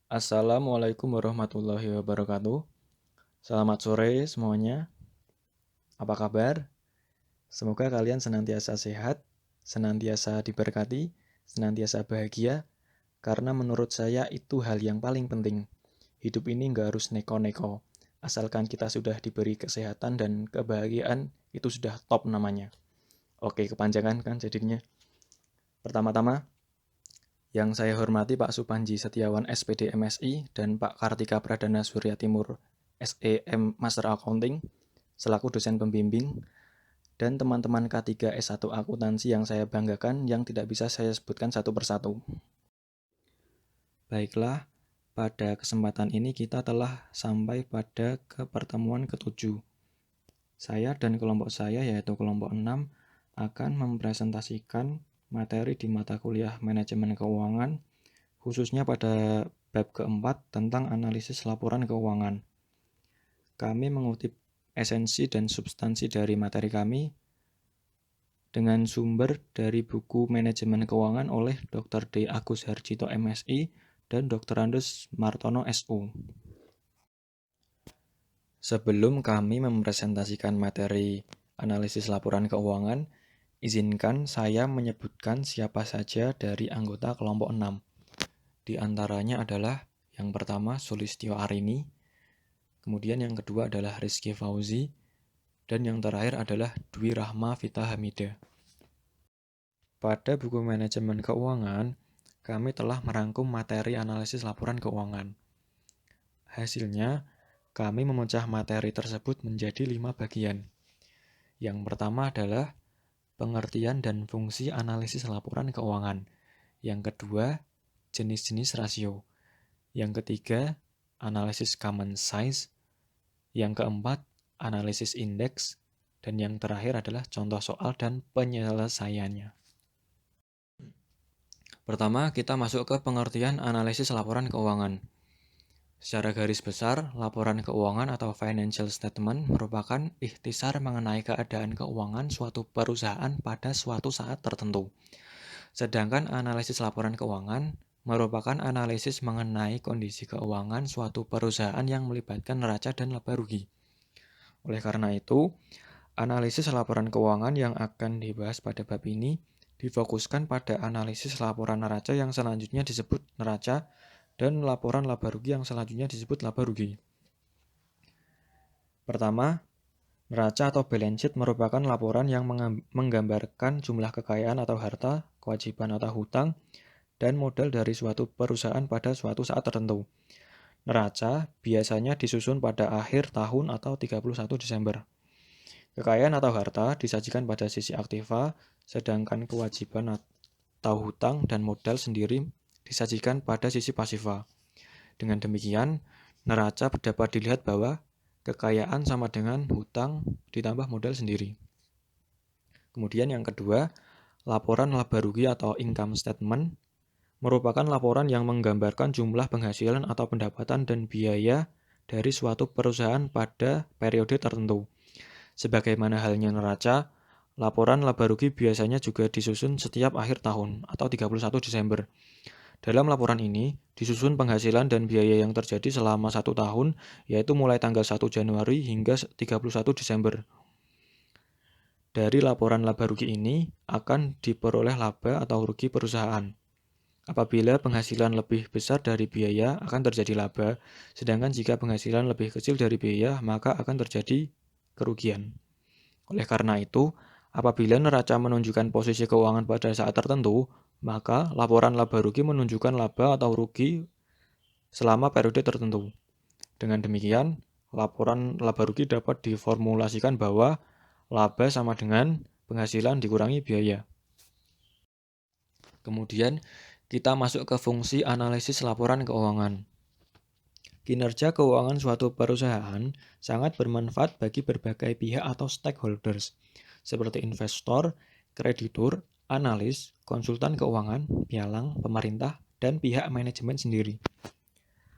Assalamualaikum warahmatullahi wabarakatuh. Selamat sore semuanya. Apa kabar? Semoga kalian senantiasa sehat, senantiasa diberkati, senantiasa bahagia, karena menurut saya itu hal yang paling penting. Hidup ini nggak harus neko-neko. Asalkan kita sudah diberi kesehatan dan kebahagiaan, itu sudah top namanya. Oke, kepanjangan kan jadinya. Pertama-tama, yang saya hormati Pak Supanji Setiawan SPD MSI dan Pak Kartika Pradana Surya Timur SEM Master Accounting selaku dosen pembimbing dan teman-teman K3 S1 Akuntansi yang saya banggakan yang tidak bisa saya sebutkan satu persatu. Baiklah, pada kesempatan ini kita telah sampai pada pertemuan ke-7. Saya dan kelompok saya yaitu kelompok 6 akan mempresentasikan materi di mata kuliah Manajemen Keuangan khususnya pada bab keempat tentang analisis laporan keuangan. Kami mengutip esensi dan substansi dari materi kami dengan sumber dari buku Manajemen Keuangan oleh Dr. D. Agus Harjito MSI dan Dr. Andes Martono SU. Sebelum kami mempresentasikan materi analisis laporan keuangan, izinkan saya menyebutkan siapa saja dari anggota kelompok 6. Di antaranya adalah yang pertama Sulistyo Arini, kemudian yang kedua adalah Rizky Fauzi, dan yang terakhir adalah Dwi Rahma Vita Hamida. Pada buku Manajemen Keuangan, kami telah merangkum materi analisis laporan keuangan. Hasilnya, kami memecah materi tersebut menjadi 5 bagian. Yang pertama adalah pengertian dan fungsi analisis laporan keuangan. Yang kedua, jenis-jenis rasio. Yang ketiga, analisis common size. Yang keempat, analisis indeks. Dan yang terakhir adalah contoh soal dan penyelesaiannya. Pertama, kita masuk ke pengertian analisis laporan keuangan. Secara garis besar, laporan keuangan atau financial statement merupakan ikhtisar mengenai keadaan keuangan suatu perusahaan pada suatu saat tertentu. Sedangkan analisis laporan keuangan merupakan analisis mengenai kondisi keuangan suatu perusahaan yang melibatkan neraca dan laba rugi. Oleh karena itu, analisis laporan keuangan yang akan dibahas pada bab ini difokuskan pada analisis laporan neraca yang selanjutnya disebut neraca dan laporan laba rugi yang selanjutnya disebut laba rugi. Pertama, neraca atau balance sheet merupakan laporan yang menggambarkan jumlah kekayaan atau harta, kewajiban atau hutang, dan modal dari suatu perusahaan pada suatu saat tertentu. Neraca biasanya disusun pada akhir tahun atau 31 Desember. Kekayaan atau harta disajikan pada sisi aktiva, sedangkan kewajiban atau hutang dan modal sendiri disajikan pada sisi pasiva. Dengan demikian, neraca dapat dilihat bahwa kekayaan sama dengan hutang ditambah modal sendiri. Kemudian yang kedua, laporan laba rugi atau income statement merupakan laporan yang menggambarkan jumlah penghasilan atau pendapatan dan biaya dari suatu perusahaan pada periode tertentu. Sebagaimana halnya neraca, laporan laba rugi biasanya juga disusun setiap akhir tahun atau 31 Desember. Dalam laporan ini, disusun penghasilan dan biaya yang terjadi selama 1 tahun, yaitu mulai tanggal 1 Januari hingga 31 Desember. Dari laporan laba rugi ini akan diperoleh laba atau rugi perusahaan. Apabila penghasilan lebih besar dari biaya, akan terjadi laba, sedangkan jika penghasilan lebih kecil dari biaya, maka akan terjadi kerugian. Oleh karena itu, apabila neraca menunjukkan posisi keuangan pada saat tertentu, maka laporan laba rugi menunjukkan laba atau rugi selama periode tertentu. Dengan demikian, laporan laba rugi dapat diformulasikan bahwa laba sama dengan penghasilan dikurangi biaya. Kemudian, kita masuk ke fungsi analisis laporan keuangan. Kinerja keuangan suatu perusahaan sangat bermanfaat bagi berbagai pihak atau stakeholders, seperti investor, kreditur, analis, konsultan keuangan, pialang, pemerintah, dan pihak manajemen sendiri.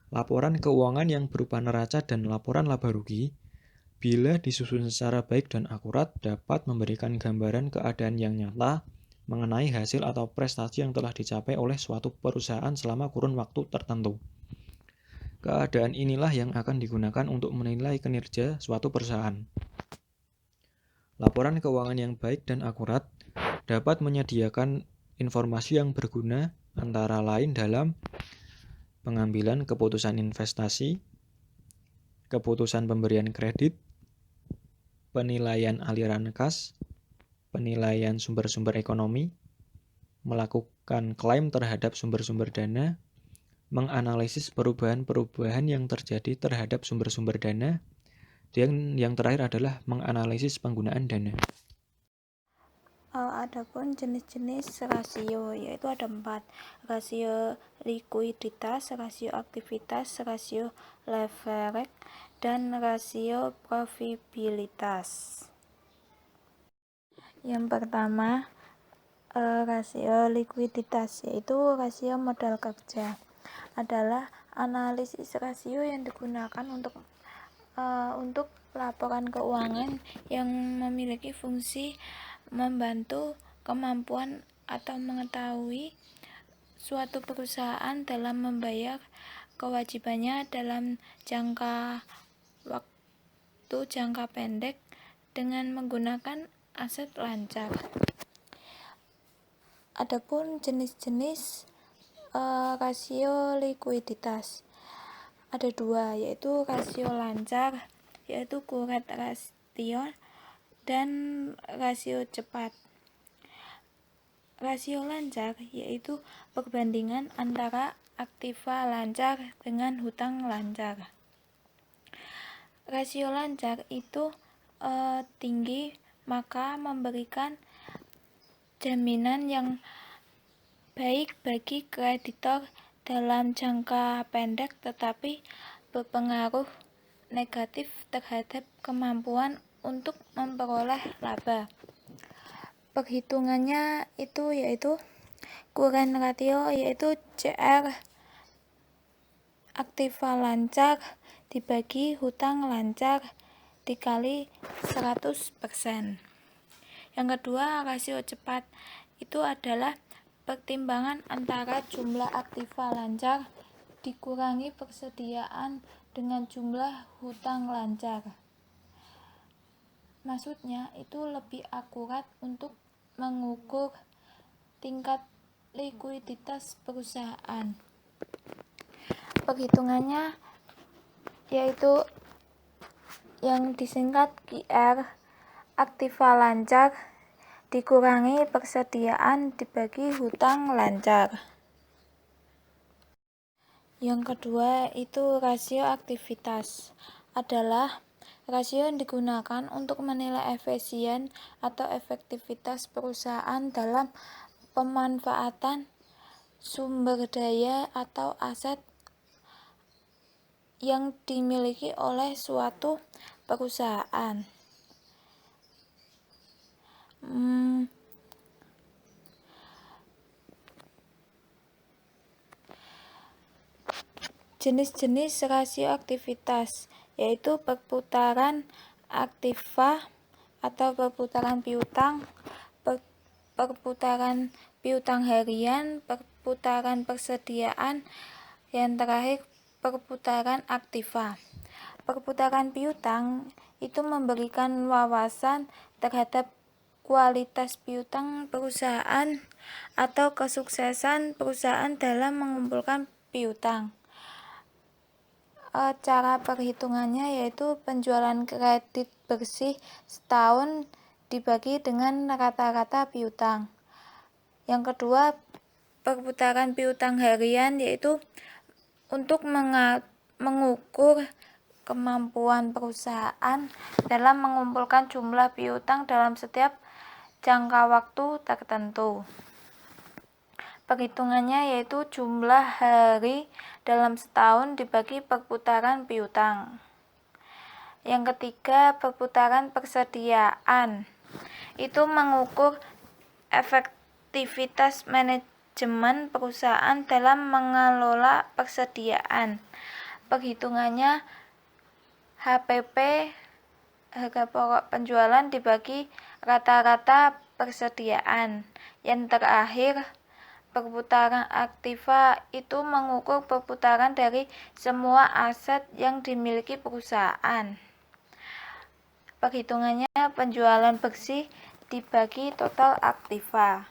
Laporan keuangan yang berupa neraca dan laporan laba rugi, bila disusun secara baik dan akurat, dapat memberikan gambaran keadaan yang nyata mengenai hasil atau prestasi yang telah dicapai oleh suatu perusahaan selama kurun waktu tertentu. Keadaan inilah yang akan digunakan untuk menilai kinerja suatu perusahaan. Laporan keuangan yang baik dan akurat dapat menyediakan informasi yang berguna antara lain dalam pengambilan keputusan investasi, keputusan pemberian kredit, penilaian aliran kas, penilaian sumber-sumber ekonomi, melakukan klaim terhadap sumber-sumber dana, menganalisis perubahan-perubahan yang terjadi terhadap sumber-sumber dana, dan yang terakhir adalah menganalisis penggunaan dana. Adapun jenis-jenis rasio, yaitu ada 4: rasio likuiditas, rasio aktivitas, rasio leverage, dan rasio profitabilitas. Yang pertama, rasio likuiditas, yaitu rasio modal kerja, adalah analisis rasio yang digunakan untuk laporan keuangan yang memiliki fungsi membantu kemampuan atau mengetahui suatu perusahaan dalam membayar kewajibannya dalam jangka waktu jangka pendek dengan menggunakan aset lancar. Adapun jenis-jenis rasio likuiditas ada 2, yaitu rasio lancar, yaitu current ratio, dan rasio cepat. Rasio lancar yaitu perbandingan antara aktiva lancar dengan hutang lancar. Rasio lancar itu tinggi, maka memberikan jaminan yang baik bagi kreditor dalam jangka pendek, tetapi berpengaruh negatif terhadap kemampuan untuk memperoleh laba. Perhitungannya itu yaitu current ratio, yaitu CR aktiva lancar dibagi hutang lancar dikali 100%. Yang kedua, rasio cepat itu adalah pertimbangan antara jumlah aktiva lancar dikurangi persediaan dengan jumlah hutang lancar. Maksudnya itu lebih akurat untuk mengukur tingkat likuiditas perusahaan. Perhitungannya yaitu yang disingkat QR, aktiva lancar dikurangi persediaan dibagi hutang lancar. Yang kedua itu rasio aktivitas, adalah rasio yang digunakan untuk menilai efisien atau efektivitas perusahaan dalam pemanfaatan sumber daya atau aset yang dimiliki oleh suatu perusahaan. Jenis-jenis rasio aktivitas yaitu perputaran aktiva atau perputaran piutang, perputaran piutang harian, perputaran persediaan, yang terakhir perputaran aktiva. Perputaran piutang itu memberikan wawasan terhadap kualitas piutang perusahaan atau kesuksesan perusahaan dalam mengumpulkan piutang. Cara perhitungannya yaitu penjualan kredit bersih setahun dibagi dengan rata-rata piutang. Yang kedua, perputaran piutang harian, yaitu untuk mengukur kemampuan perusahaan dalam mengumpulkan jumlah piutang dalam setiap jangka waktu tertentu. Perhitungannya yaitu jumlah hari dalam setahun dibagi perputaran piutang. Yang ketiga, perputaran persediaan. Itu mengukur efektivitas manajemen perusahaan dalam mengelola persediaan. Perhitungannya HPP, harga pokok penjualan, dibagi rata-rata persediaan. Yang terakhir, perputaran aktiva itu mengukur perputaran dari semua aset yang dimiliki perusahaan. Perhitungannya penjualan bersih dibagi total aktiva.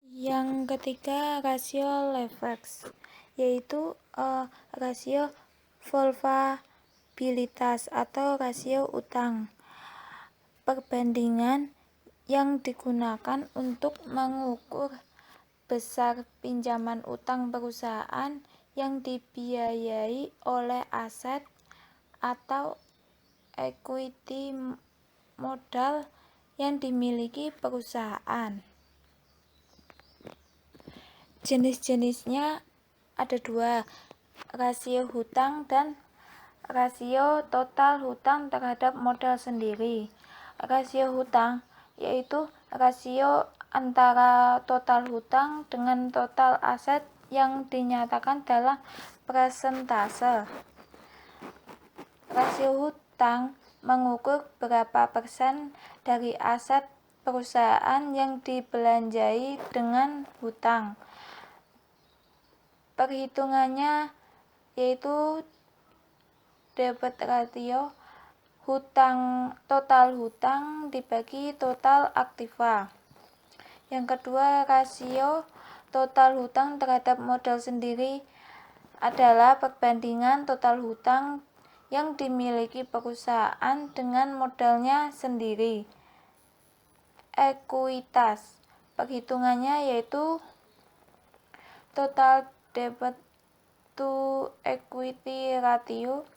Yang ketiga, rasio leverage, yaitu rasio solvabilitas atau rasio utang. Perbandingan yang digunakan untuk mengukur besar pinjaman utang perusahaan yang dibiayai oleh aset atau equity modal yang dimiliki perusahaan. Jenis-jenisnya ada dua, rasio hutang dan rasio total hutang terhadap modal sendiri. Rasio hutang yaitu rasio antara total hutang dengan total aset yang dinyatakan dalam persentase. Rasio hutang mengukur berapa persen dari aset perusahaan yang dibelanjai dengan hutang. Perhitungannya yaitu debit ratio total hutang dibagi total aktiva. Yang kedua, rasio total hutang terhadap modal sendiri adalah perbandingan total hutang yang dimiliki perusahaan dengan modalnya sendiri. Ekuitas. Perhitungannya yaitu total debt to equity ratio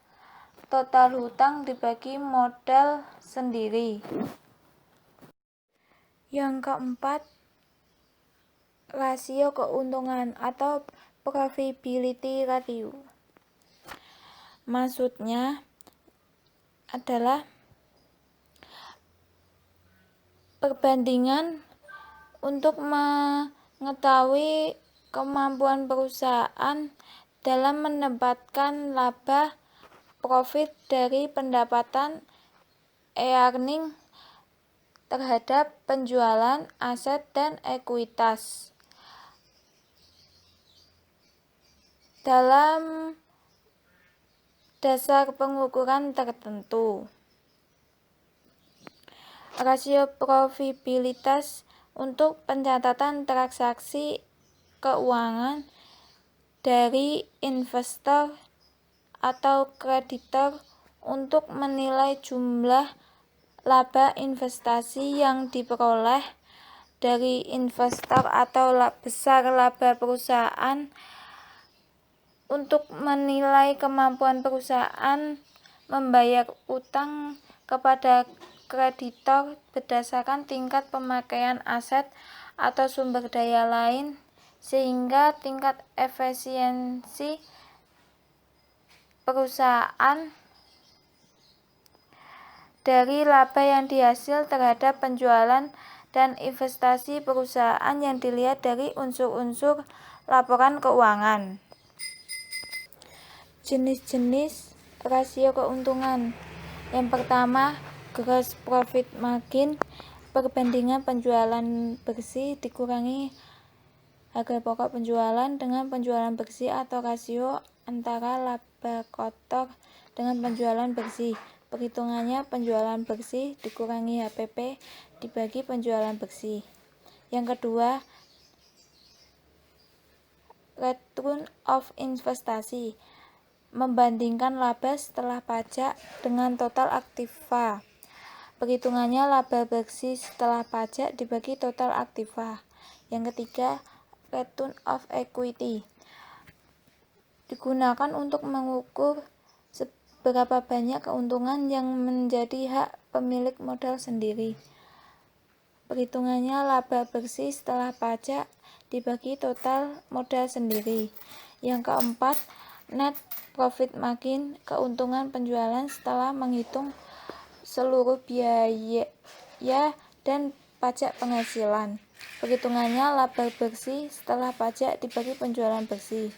total hutang dibagi modal sendiri. Yang keempat, rasio keuntungan atau profitability ratio. Maksudnya adalah perbandingan untuk mengetahui kemampuan perusahaan dalam mendapatkan laba profit dari pendapatan earning terhadap penjualan aset dan ekuitas. Dalam dasar pengukuran tertentu, rasio profitabilitas untuk pencatatan transaksi keuangan dari investor atau kreditor untuk menilai jumlah laba investasi yang diperoleh dari investor atau besar laba perusahaan, untuk menilai kemampuan perusahaan membayar utang kepada kreditor berdasarkan tingkat pemakaian aset atau sumber daya lain, sehingga tingkat efisiensi perusahaan dari laba yang dihasil terhadap penjualan dan investasi perusahaan yang dilihat dari unsur-unsur laporan keuangan. Jenis-jenis rasio keuntungan. Yang pertama, gross profit margin, perbandingan penjualan bersih dikurangi harga pokok penjualan dengan penjualan bersih atau rasio antara laba kotor dengan penjualan bersih. Perhitungannya penjualan bersih dikurangi HPP dibagi penjualan bersih. Yang kedua, return of investasi, membandingkan laba setelah pajak dengan total aktiva. Perhitungannya laba bersih setelah pajak dibagi total aktiva. Yang ketiga, return of equity, digunakan untuk mengukur seberapa banyak keuntungan yang menjadi hak pemilik modal sendiri. Perhitungannya laba bersih setelah pajak dibagi total modal sendiri. Yang keempat, net profit margin, keuntungan penjualan setelah menghitung seluruh biaya dan pajak penghasilan. Perhitungannya laba bersih setelah pajak dibagi penjualan bersih.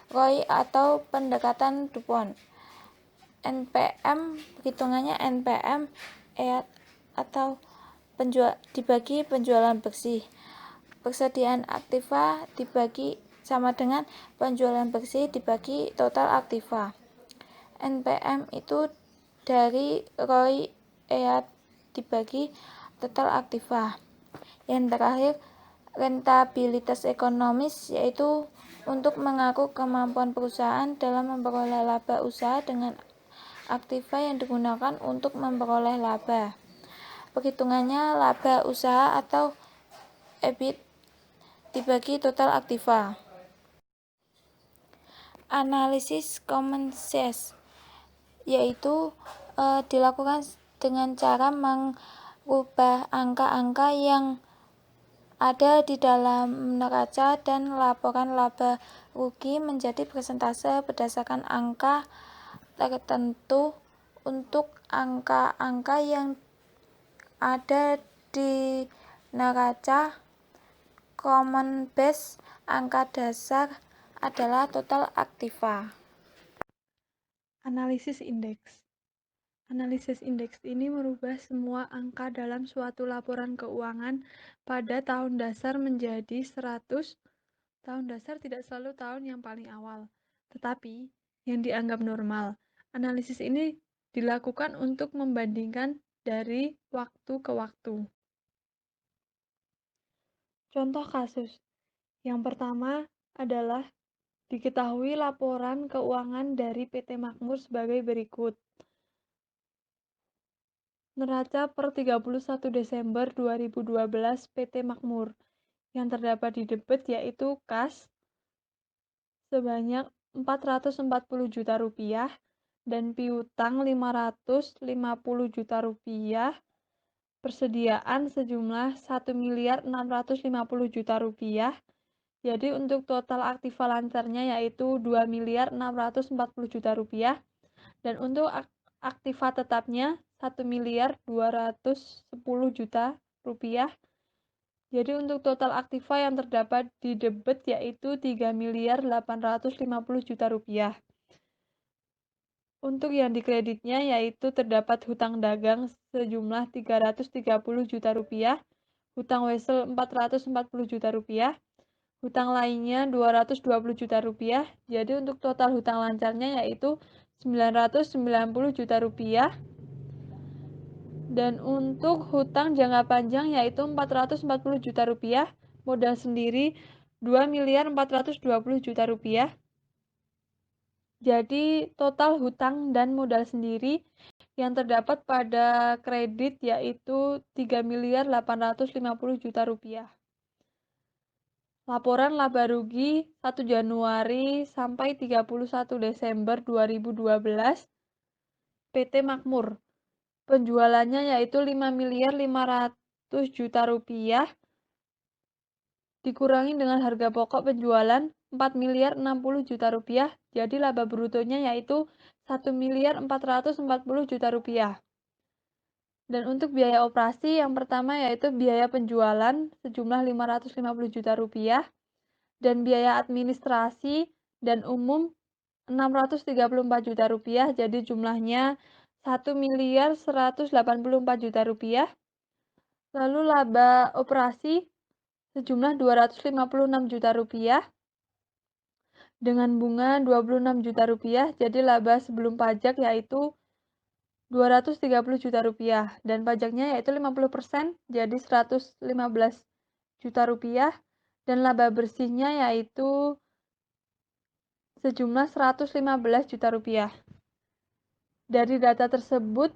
ROI atau pendekatan DuPont. NPM, perhitungannya NPM atau dibagi penjualan bersih. Persediaan aktiva dibagi sama dengan penjualan bersih dibagi total aktiva. NPM itu dari ROI EAT dibagi total aktiva. Yang terakhir, rentabilitas ekonomis, yaitu untuk mengaku kemampuan perusahaan dalam memperoleh laba usaha dengan aktiva yang digunakan untuk memperoleh laba. Perhitungannya laba usaha atau EBIT dibagi total aktiva. Analisis common sense, yaitu dilakukan dengan cara mengubah angka-angka yang ada di dalam neraca dan laporan laba rugi menjadi persentase berdasarkan angka tertentu. Untuk angka-angka yang ada di neraca common base, angka dasar adalah total aktiva. Analisis indeks. Analisis indeks ini merubah semua angka dalam suatu laporan keuangan pada tahun dasar menjadi 100. Tahun dasar tidak selalu tahun yang paling awal, tetapi yang dianggap normal. Analisis ini dilakukan untuk membandingkan dari waktu ke waktu. Contoh kasus. Yang pertama adalah diketahui laporan keuangan dari PT Makmur sebagai berikut. Neraca per 31 Desember 2012 PT Makmur. Yang terdapat di debit yaitu kas sebanyak 440 juta rupiah dan piutang 550 juta rupiah, persediaan sejumlah 1.650 juta rupiah. Jadi untuk total aktiva lancarnya yaitu 2.640 juta rupiah dan untuk aktiva tetapnya 1.210 juta rupiah. Jadi untuk total aktiva yang terdapat di debit yaitu 3.850 juta rupiah. Untuk yang dikreditnya yaitu terdapat hutang dagang sejumlah 330 juta rupiah, hutang wesel 440 juta rupiah, hutang lainnya 220 juta rupiah. Jadi untuk total hutang lancarnya yaitu 990 juta rupiah. Dan untuk hutang jangka panjang yaitu 440 juta rupiah, modal sendiri 2.420 juta rupiah. Jadi total hutang dan modal sendiri yang terdapat pada kredit yaitu 3.850 juta rupiah. Laporan laba rugi 1 Januari sampai 31 Desember 2012 PT Makmur. Penjualannya yaitu 5.500 juta rupiah dikurangi dengan harga pokok penjualan 4.060 juta rupiah, jadi laba brutonya yaitu 1.440 juta rupiah. Dan untuk biaya operasi yang pertama yaitu biaya penjualan sejumlah 550 juta rupiah dan biaya administrasi dan umum 634 juta rupiah, jadi jumlahnya 1.184 juta rupiah. Lalu laba operasi sejumlah 256 juta rupiah dengan bunga 26 juta rupiah, jadi laba sebelum pajak yaitu 230 juta rupiah dan pajaknya yaitu 50%, jadi 115 juta rupiah dan laba bersihnya yaitu sejumlah 115 juta rupiah. Dari data tersebut,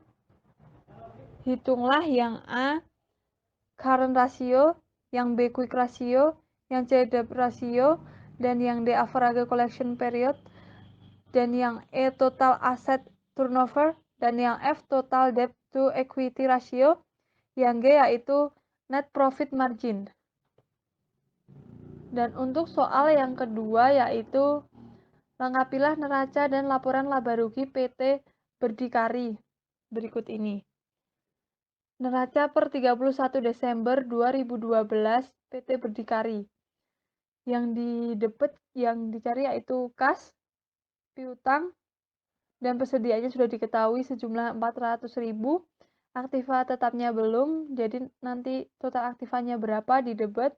hitunglah yang A, current ratio, yang B, quick ratio, yang C, debt ratio, dan yang D, average collection period, dan yang E, total asset turnover, dan yang F, total debt to equity ratio, yang G yaitu net profit margin. Dan untuk soal yang kedua yaitu lengkapilah neraca dan laporan laba rugi PT Berdikari berikut ini. Neraca per 31 Desember 2012 PT Berdikari. Yang dicari yaitu kas, piutang, dan persediaannya sudah diketahui sejumlah 400.000. Aktiva tetapnya belum, jadi nanti total aktivanya berapa di debit.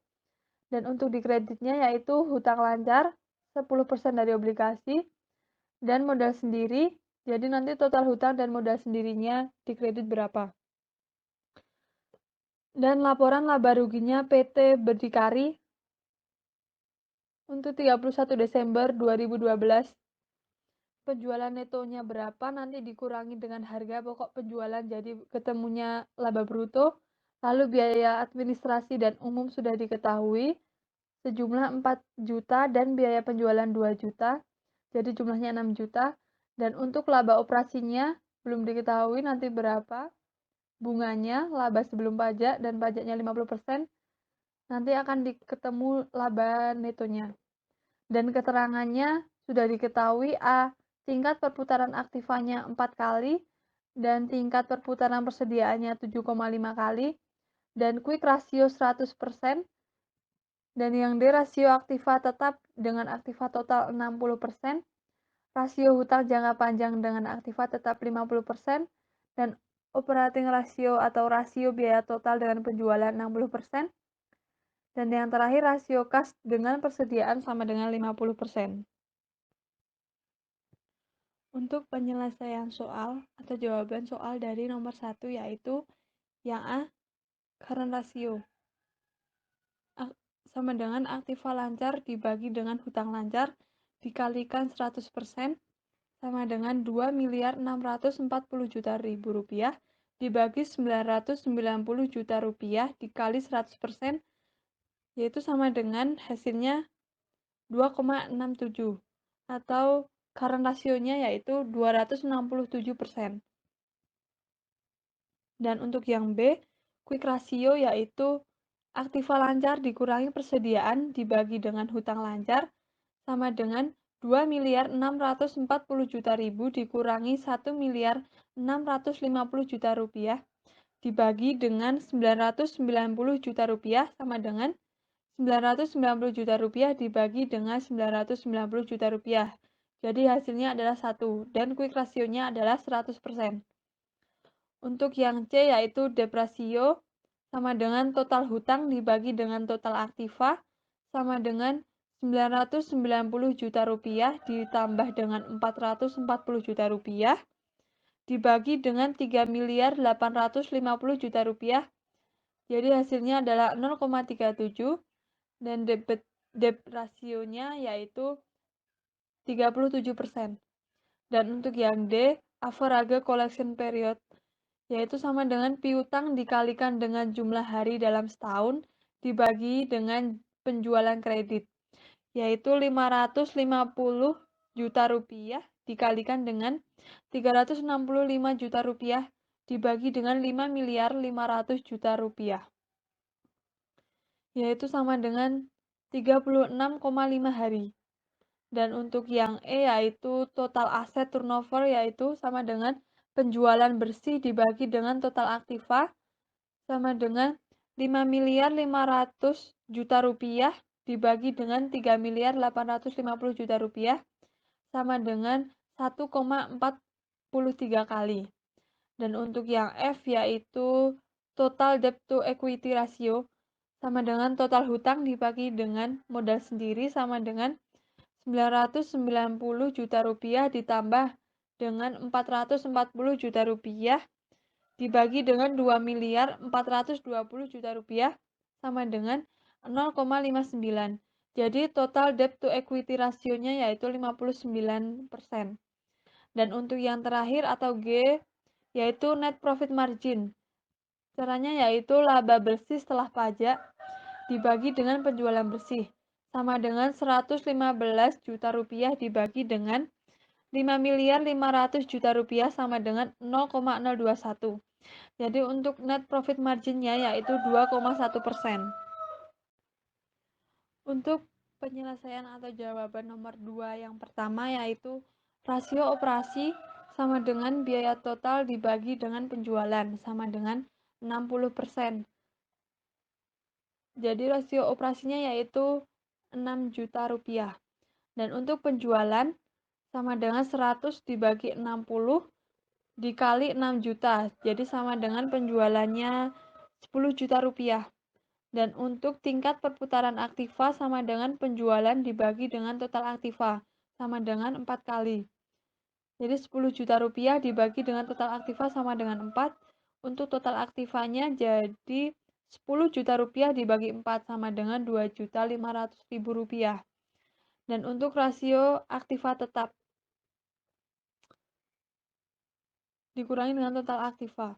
Dan untuk dikreditnya yaitu hutang lancar 10% dari obligasi dan modal sendiri. Jadi nanti total hutang dan modal sendirinya dikredit berapa. Dan laporan laba ruginya PT Berdikari untuk 31 Desember 2012. Penjualan netonya berapa nanti dikurangi dengan harga pokok penjualan, jadi ketemunya laba bruto. Lalu biaya administrasi dan umum sudah diketahui sejumlah 4 juta dan biaya penjualan 2 juta. Jadi jumlahnya 6 juta. Dan untuk laba operasinya belum diketahui nanti berapa. Bunganya, laba sebelum pajak dan pajaknya 50%. Nanti akan ketemu laba netonya. Dan keterangannya sudah diketahui A. Tingkat perputaran aktivanya 4 kali dan tingkat perputaran persediaannya 7,5 kali dan quick ratio 100%. Dan yang D, rasio aktiva tetap dengan aktiva total 60%, rasio hutang jangka panjang dengan aktiva tetap 50%, dan operating ratio atau rasio biaya total dengan penjualan 60%, dan yang terakhir rasio kas dengan persediaan sama dengan 50%. Untuk penyelesaian soal atau jawaban soal dari nomor 1 yaitu yang A, current ratio sama dengan aktiva lancar dibagi dengan hutang lancar dikalikan 100% sama dengan 2.640.000.000 dibagi 990 juta rupiah dikali 100% yaitu sama dengan hasilnya 2,67 atau current rasionya yaitu 267%. Dan untuk yang B, quick ratio yaitu aktiva lancar dikurangi persediaan dibagi dengan hutang lancar sama dengan 2.640.000.000 dikurangi 1.650.000.000 rupiah dibagi dengan 990 juta rupiah sama dengan 990 juta rupiah dibagi dengan 990 juta rupiah. Jadi hasilnya adalah 1 dan quick rasionya adalah 100%. Untuk yang C yaitu debt ratio sama dengan total hutang dibagi dengan total aktiva sama dengan 990 juta rupiah ditambah dengan 440 juta rupiah dibagi dengan 3.850.000.000 rupiah. Jadi hasilnya adalah 0,37 dan debt rasionya yaitu 37%. Dan untuk yang D, average collection period yaitu sama dengan piutang dikalikan dengan jumlah hari dalam setahun dibagi dengan penjualan kredit, yaitu 550 juta rupiah dikalikan dengan 365 juta rupiah dibagi dengan 5.500.000.000 rupiah, yaitu sama dengan 36,5 hari. Dan untuk yang E yaitu total aset turnover yaitu sama dengan penjualan bersih dibagi dengan total aktiva sama dengan 5.500.000.000 rupiah dibagi dengan 3.850.000.000 rupiah sama dengan 1,43 kali. Dan untuk yang F yaitu total debt to equity ratio sama dengan total hutang dibagi dengan modal sendiri sama dengan 990 juta rupiah ditambah dengan 440 juta rupiah dibagi dengan 2.420 juta rupiah sama dengan 0,59. Jadi total debt to equity rasionya yaitu 59%. Dan untuk yang terakhir atau G yaitu net profit margin. Caranya yaitu laba bersih setelah pajak dibagi dengan penjualan bersih sama dengan 115 juta rupiah dibagi dengan 5.500.000.000 rupiah sama dengan 0,021. Jadi untuk net profit marginnya yaitu 2,1%. Untuk penyelesaian atau jawaban nomor 2 yang pertama yaitu rasio operasi sama dengan biaya total dibagi dengan penjualan sama dengan 60%. Jadi rasio operasinya yaitu 6 juta rupiah. Dan untuk penjualan sama dengan 100 dibagi 60 dikali 6 juta. Jadi sama dengan penjualannya 10 juta rupiah. Dan untuk tingkat perputaran aktiva sama dengan penjualan dibagi dengan total aktiva, sama dengan 4 kali. Jadi 10 juta rupiah dibagi dengan total aktiva sama dengan 4. Untuk total aktivanya jadi 10 juta rupiah dibagi 4 sama dengan 2.500.000 rupiah. Dan untuk rasio aktiva tetap dikurangi dengan total aktiva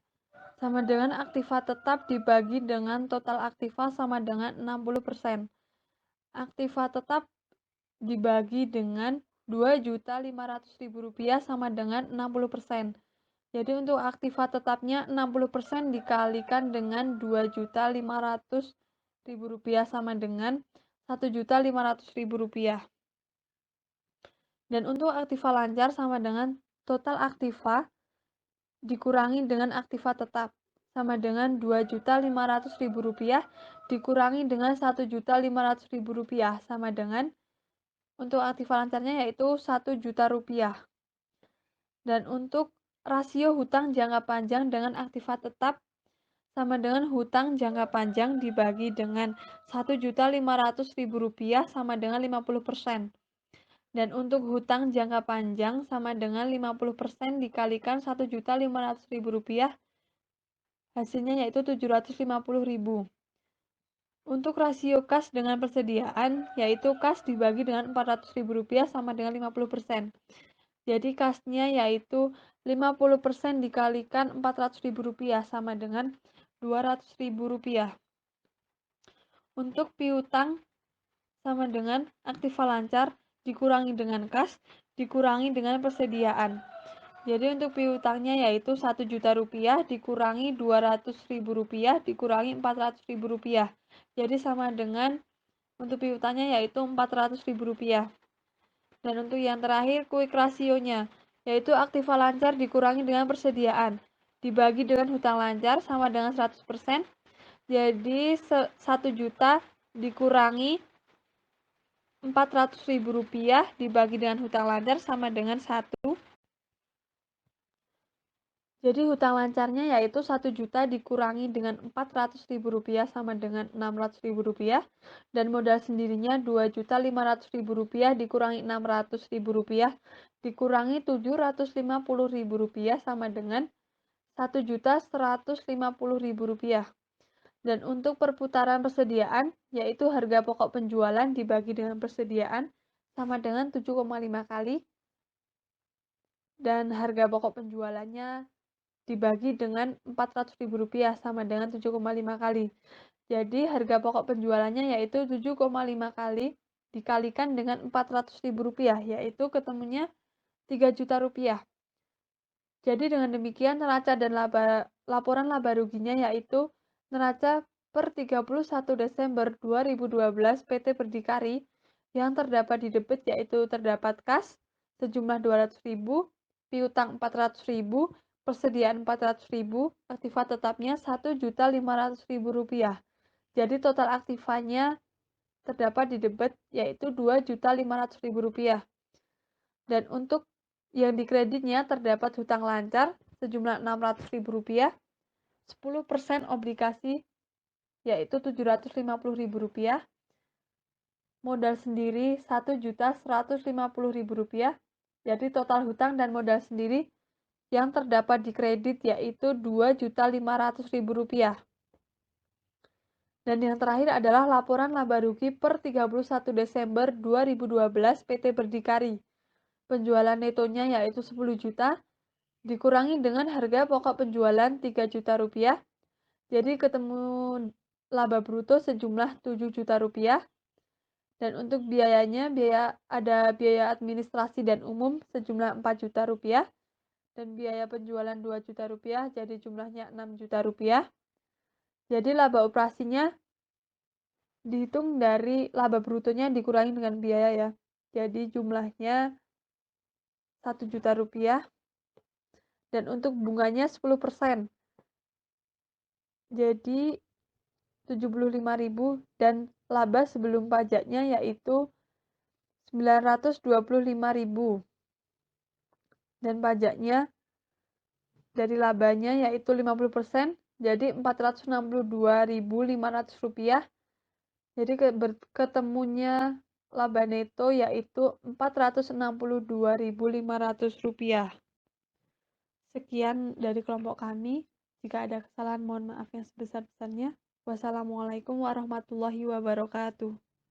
sama dengan aktiva tetap dibagi dengan total aktiva sama dengan 60%. Aktiva tetap dibagi dengan 2.500.000 rupiah sama dengan 60%. Jadi untuk aktiva tetapnya 60% dikalikan dengan 2.500.000 rupiah sama dengan 1.500.000 rupiah. Dan untuk aktiva lancar sama dengan total aktiva dikurangi dengan aktiva tetap sama dengan 2.500.000 rupiah dikurangi dengan 1.500.000 rupiah sama dengan untuk aktiva lancarnya yaitu 1 juta rupiah. Dan untuk rasio hutang jangka panjang dengan aktiva tetap sama dengan hutang jangka panjang dibagi dengan 1.500.000 rupiah sama dengan 50%. Dan untuk hutang jangka panjang sama dengan 50% dikalikan 1.500.000 rupiah, hasilnya yaitu 750.000. Untuk rasio kas dengan persediaan, yaitu kas dibagi dengan 400.000 rupiah sama dengan 50%. Jadi kasnya yaitu 50% dikalikan 400.000 rupiah sama dengan 200.000 rupiah. Untuk piutang sama dengan aktiva lancar dikurangi dengan kas, dikurangi dengan persediaan. Jadi untuk piutangnya yaitu 1 juta rupiah dikurangi 200.000 rupiah dikurangi 400.000 rupiah. Jadi sama dengan untuk piutangnya yaitu 400.000 rupiah. Dan untuk yang terakhir quick rasionya yaitu aktiva lancar dikurangi dengan persediaan dibagi dengan hutang lancar sama dengan 100%. Jadi 1 juta dikurangi 400.000 rupiah dibagi dengan hutang lancar sama dengan 1. Jadi hutang lancarnya yaitu 1 juta dikurangi dengan 400.000 rupiah sama dengan 600.000 rupiah. Dan modal sendirinya 2.500.000 rupiah dikurangi 600.000 rupiah dikurangi 750.000 rupiah sama dengan 1.150.000 rupiah. Dan untuk perputaran persediaan, yaitu harga pokok penjualan dibagi dengan persediaan sama dengan 7,5 kali. Dan harga pokok penjualannya dibagi dengan 400.000 rupiah sama dengan 7,5 kali. Jadi harga pokok penjualannya yaitu 7,5 kali dikalikan dengan 400.000 rupiah, yaitu ketemunya 3 juta rupiah. Jadi dengan demikian neraca dan laporan laba ruginya yaitu neraca per 31 Desember 2012 PT Berdikari yang terdapat di debit yaitu terdapat kas sejumlah 200.000, piutang 400.000, persediaan 400.000, aktiva tetapnya 1.500.000 rupiah. Jadi total aktivanya terdapat di debit yaitu 2.500.000 rupiah. Dan untuk yang dikreditnya terdapat hutang lancar sejumlah 600.000 rupiah, 10% obligasi yaitu 750.000 rupiah, modal sendiri 1.150.000 rupiah, jadi total hutang dan modal sendiri yang terdapat di kredit yaitu 2.500.000 rupiah. Dan yang terakhir adalah laporan laba rugi per 31 Desember 2012 PT Berdikari. Penjualan netonya yaitu 10 juta, dikurangi dengan harga pokok penjualan 3 juta rupiah, jadi ketemu laba bruto sejumlah 7 juta rupiah. Dan untuk biayanya, ada biaya administrasi dan umum sejumlah 4 juta rupiah, dan biaya penjualan 2 juta rupiah, jadi jumlahnya 6 juta rupiah. Jadi laba operasinya dihitung dari laba brutonya dikurangi dengan biaya ya. Jadi jumlahnya 1 juta rupiah. Dan untuk bunganya 10%. Jadi 75.000 dan laba sebelum pajaknya yaitu 925.000. Dan pajaknya dari labanya yaitu 50%, jadi Rp462.500. Jadi ketemunya laba neto yaitu Rp462.500. Sekian dari kelompok kami. Jika ada kesalahan mohon maaf yang sebesar-besarnya. Wassalamualaikum warahmatullahi wabarakatuh.